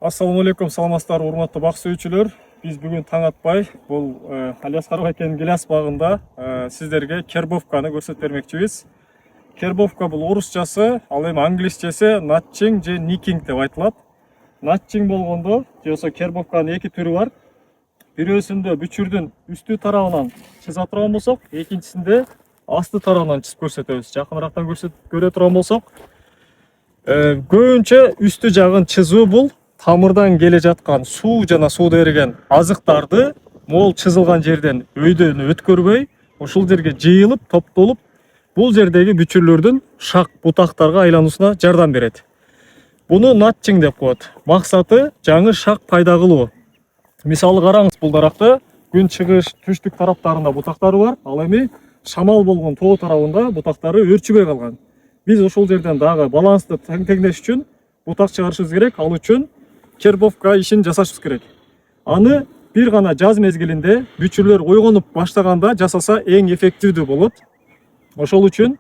Assalamu алейкум, саламатсыздар, урматтуу бак сүйүүчүлөр. Биз бүгүн таң атпай бул Алиаскар байкенин Гиляс багында сиздерге кербовканы көрсөтүп бермекчибиз. Кербовка бул орусчасы, ал эми англисчеси натчинг же никинг деп айтылат. Натчинг болгондо же болсо кербовканын эки түрү бар. Бирөөсүндө бүчүрдүн үстү тарабынан чыза турган болсок, экинчисинде асты тарабынан чызып көрсөтөбүз. Жакыныраактан көрө турган болсок, көбүнчө үстү жагын чызуу бул тамырдан келе жаткан суу жана сууду эриген азыктарды могул чызылган жерден өйдөн өткөрбөй, ушул жерге жыйылып, топтолуп, бул жердеги бүчүрлөрдүн шак бутактарга айлануусуна жардам берет. Буну натчинг деп коет. Максаты жаңы шак пайда кылуу. Мисалы караңыз, бул даракта күн чыгыш түштүк тараптарында бутактары бар, ал эми шамал болгон тоо тарабында бутактары өрчүбөй калган. Биз ошол жерден дагы балансты теңдеш үчүн бутак чыгарышыбыз керек. Ал үчүн кербовка ишин жасашыбыз керек. Аны бир гана жаз мезгилинде бүчүрлөр ойгонуп баштаганда жасаса эң эффективдүү болот. Ошол үчүн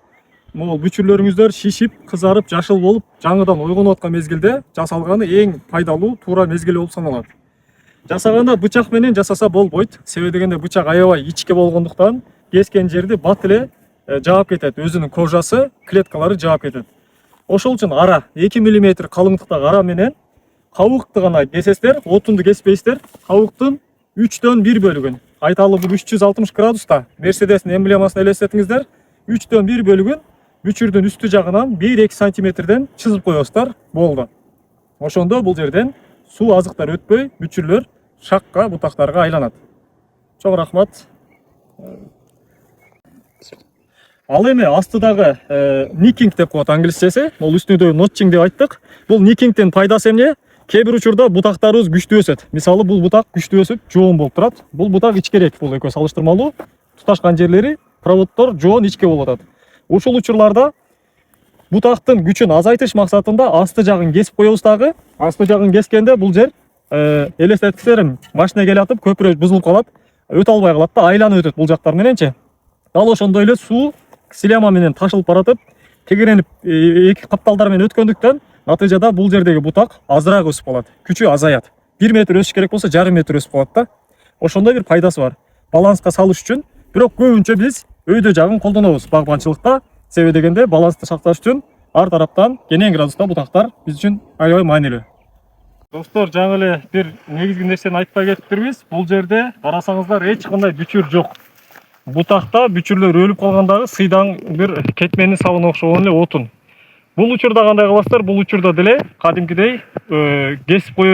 могул бүчүрлөрүңүздөр шишип, кызарып, жашыл болуп, жаңыдан ойгонуп аткан мезгилде жасалганы эң пайдалуу туура мезгил болуп саналат. Жасаганда бычак менен жасаса болбойт. Себеби дегенде бычак аябай ичке болгондуктан кескен жерди бат эле жаап кетет. Өзүнүн кожасы, клеткалары жаап кетет. Ошол үчүн ара 2 мм калыңдыктагы ара менен кабыкты гана кесесиздер, отунду кеспейсиздер. Кабыктын 3/1 бөлүгүн, айталы бул 360 градуста Мерседестин эмблемасын элестетиңиздер. 3/1 бөлүгүн бүчүрдүн үстү жагынан 1-2 сантиметрден чызып коесуздар, болду. Ошондо бул жерден суу азыктар өтпөй, бүчүрлөр шакка, бутактарга айланат. Чоң рахмат. Ал эми астыдагы никинг деп коет англисчеси, бул үстүндө нотчинг деп айттык. Бул никингдин пайдасы эмне? Кээ бир учурда бутактарыбыз күчтүү өсөт. Мисалы бул бутак күчтүү өсүп, жоон болуп турат. Бул бутак ичкерээк, бул экөө салыштырмалуу. Туташкан жерлери, проводдор жоон ичке болуп атат. Ушул учурларда бутактын күчүн азайтыш максатында асты жагын кесип коебуз дагы. Асты жагын кескенде бул жер элестетсеңиздер, машина келатып, көпүрө бузулуп калат, өтө албай калат да, айланып өтөт бул жактар мененчи. Дал ошондой эле суу силема менен ташылып баратып, тегеренип эки капталдар менен өткөндүктөн натыйжада бул жердеги бутак азыраак өсүп калат, күчү азаят. 1 метр өсүш керек болсо 1,5 метр өсүп калат да. Ошондой бир пайдасы бар. Баланска салыш үчүн, бирок көбүнчө биз өйдө жагын колдонобуз багбанчылыкта. Себеби дегенде балансты сакташ үчүн ар тараптан кенен градуста бутактар биз үчүн аябай маанилүү. Достор, жаңы эле бир негизги нерсени айтпай кетиптирбиз. Бул жерде карасаңыздар эч кандай бүчүр жок. Бутакта бүчүрлөр өлүп калгандагы сыйдан бир кетменин сабына окшогон эле отун. Бул учурда кандай кыласыздар? Бул учурда деле кадимкидей кесип коюп